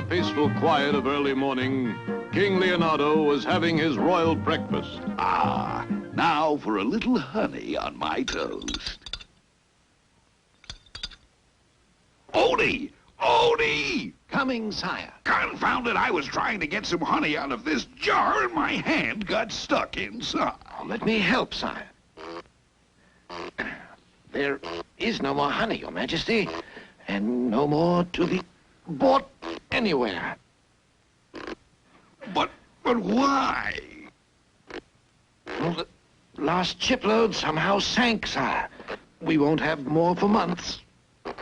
peaceful quiet of early morning, King Leonardo was having his royal breakfast. Ah, now for a little honey on my toast. Odie! Odie! Coming, sire. Confound it, I was trying to get some honey out of this jar and my hand got stuck inside. Let me help, sire. There is no more honey, Your Majesty, and no more to be bought anywhere. But why? Well, the last shipload somehow sank, sire. We won't have more for months. Well,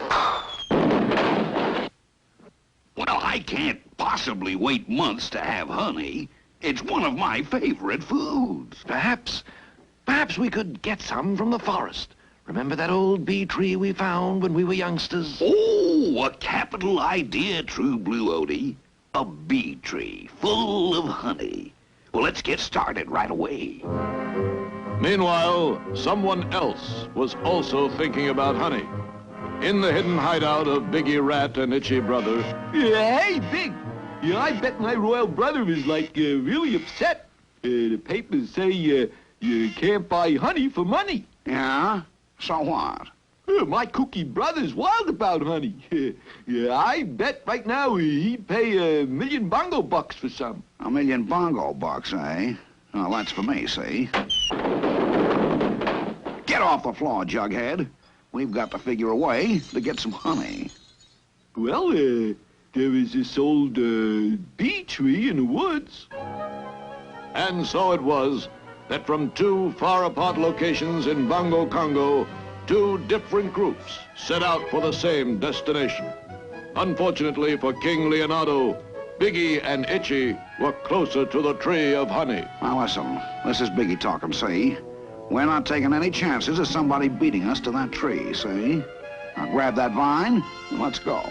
I can't possibly wait months to have honey. It's one of my favorite foods. Perhaps we could get some from the forest. Remember that old bee tree we found when we were youngsters? Oh, a capital idea, True Blue Odie. A bee tree full of honey. Well, let's get started right away. Meanwhile, someone else was also thinking about honey. In the hidden hideout of Biggie Rat and Itchy Brother. Hey, Big! Yeah, I bet my royal brother is, really upset. The papers say you can't buy honey for money. Yeah? So what? My cookie brother's wild about honey. Yeah, I bet right now he'd pay $1 million bongo bucks for some. $1 million bongo bucks, eh? Well, that's for me, see? Get off the floor, Jughead. We've got to figure a way to get some honey. Well, there is this old bee tree in the woods. And so it was that from two far-apart locations in Bongo, Congo, two different groups set out for the same destination. Unfortunately for King Leonardo, Biggie and Itchy were closer to the tree of honey. Now listen, this is Biggie talking, see? We're not taking any chances of somebody beating us to that tree, see? Now grab that vine and let's go.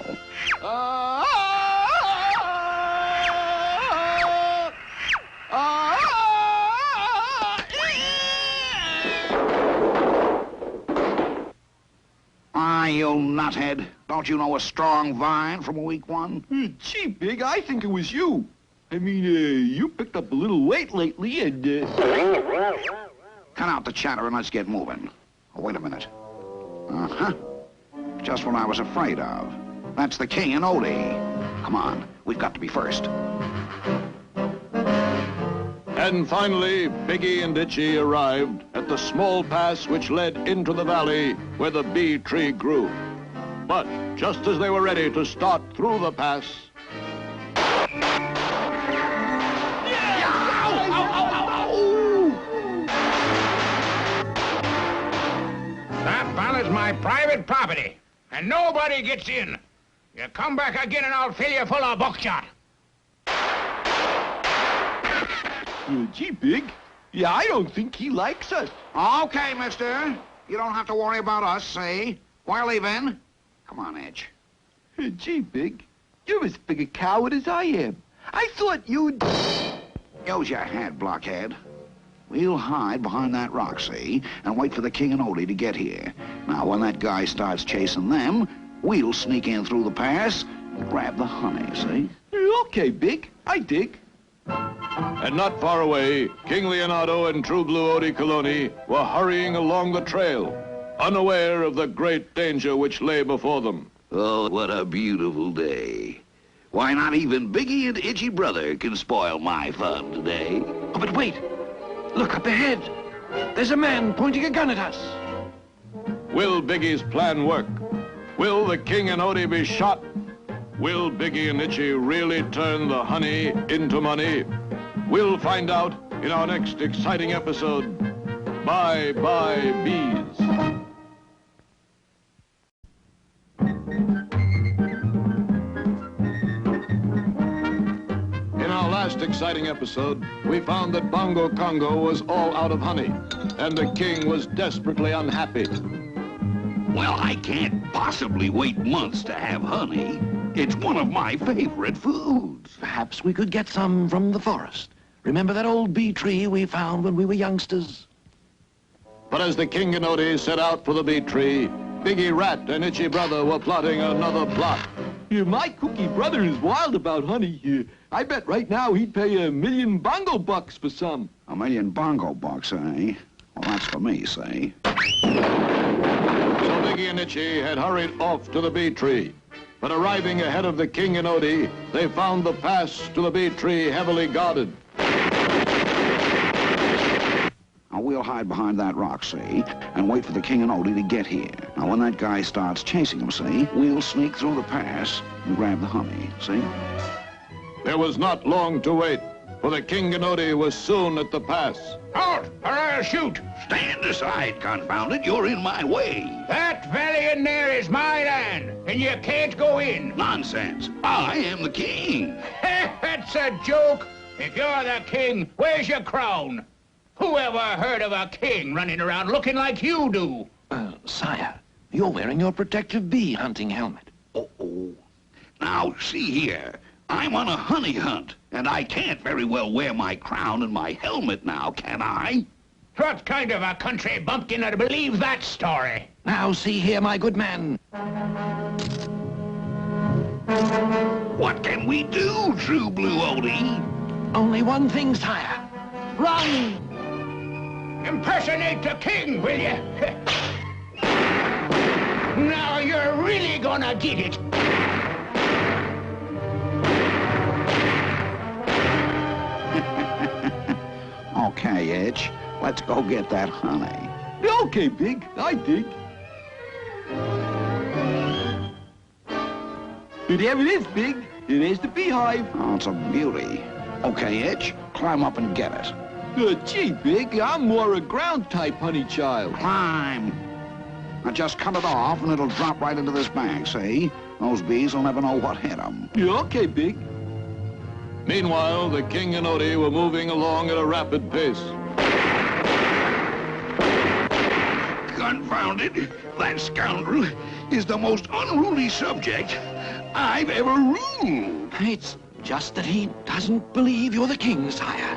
You nuthead. Don't you know a strong vine from a weak one? Gee, Big, I think it was you. I mean, you picked up a little weight lately and... Cut out the chatter and let's get moving. Oh, wait a minute. Uh-huh. Just what I was afraid of. That's the King and Odie. Come on, we've got to be first. And finally, Biggie and Itchy arrived at the small pass which led into the valley where the bee tree grew. But just as they were ready to start through the pass... That valley's my private property, and nobody gets in. You come back again and I'll fill you full of buckshot. Gee, Big, yeah, I don't think he likes us. Okay, mister. You don't have to worry about us, see? We're leaving. Come on, Edge. Gee, Big, you're as big a coward as I am. I thought you'd... Use your head, blockhead. We'll hide behind that rock, see, and wait for the King and Odie to get here. Now, when that guy starts chasing them, we'll sneak in through the pass and grab the honey, see? Okay, Big, I dig. And not far away, King Leonardo and True Blue Odie Cologne were hurrying along the trail, unaware of the great danger which lay before them. Oh, what a beautiful day. Why, not even Biggie and Itchy Brother can spoil my fun today. Oh, but wait. Look up ahead. There's a man pointing a gun at us. Will Biggie's plan work? Will the King and Odie be shot? Will Biggie and Itchy really turn the honey into money? We'll find out in our next exciting episode. Bye Bye Bees. In our last exciting episode, we found that Bongo Congo was all out of honey, and the king was desperately unhappy. Well, I can't possibly wait months to have honey. It's one of my favorite foods. Perhaps we could get some from the forest. Remember that old bee tree we found when we were youngsters? But as the King and Odie set out for the bee tree, Biggie Rat and Itchy Brother were plotting another plot. My cookie brother is wild about honey. I bet right now he'd pay $1 million bongo bucks for some. $1 million bongo bucks, eh? Well, that's for me, say. So Biggie and Itchy had hurried off to the bee tree. But arriving ahead of the King and Odie, they found the pass to the bee tree heavily guarded. Now, we'll hide behind that rock, see, and wait for the King and Odie to get here. Now, when that guy starts chasing him, see, we'll sneak through the pass and grab the honey, see? There was not long to wait, for the King and Odie was soon at the pass. Out, or I'll shoot. Stand aside, confound it. You're in my way. That valley in there is my land, and you can't go in. Nonsense. I am the king. That's a joke. If you're the king, where's your crown? Who ever heard of a king running around looking like you do? Sire, you're wearing your protective bee hunting helmet. Uh-oh. Now, see here. I'm on a honey hunt, and I can't very well wear my crown and my helmet now, can I? What kind of a country bumpkin would believe that story? Now, see here, my good man. What can we do, True Blue Odie? Only one thing, sire. Run! Impersonate the king, will you? Now you're really gonna get it. Okay, Itch. Let's go get that honey. Okay, Big. I dig. There it is, Big. There's the beehive. Oh, it's a beauty. Okay, Itch. Climb up and get it. Gee, Big, I'm more a ground-type honey child. Climb. Now just cut it off and it'll drop right into this bag, see? Those bees will never know what hit them. Okay, Big. Meanwhile, the King and Odie were moving along at a rapid pace. Confound it! That scoundrel is the most unruly subject I've ever ruled. It's just that he doesn't believe you're the king, sire.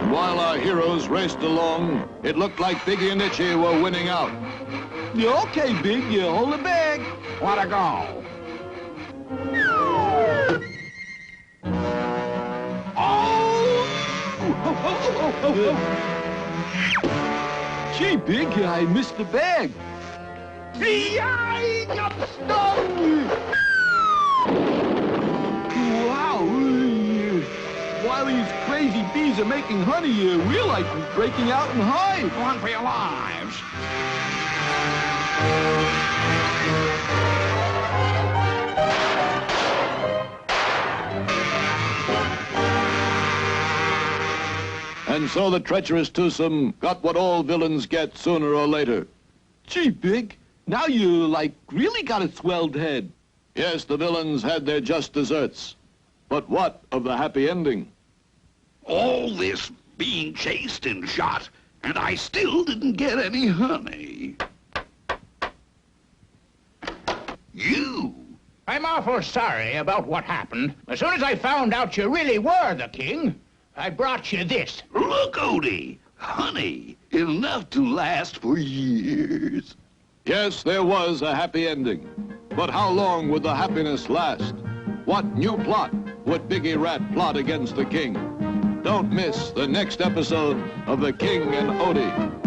And while our heroes raced along, it looked like Biggie and Itchy were winning out. Okay, Big, you hold the bag. Let her go. Gee, Big, I missed the bag. I'm stung! Wow. While these crazy bees are making honey, we're like breaking out in hives. Run for your lives. And so the treacherous twosome got what all villains get sooner or later. Gee, Big, now you, really got a swelled head. Yes, the villains had their just desserts. But what of the happy ending? All this being chased and shot, and I still didn't get any honey. You! I'm awful sorry about what happened. As soon as I found out you really were the king, I brought you this. Look, Odie! Honey, enough to last for years. Yes, there was a happy ending. But how long would the happiness last? What new plot would Biggie Rat plot against the king? Don't miss the next episode of The King and Odie.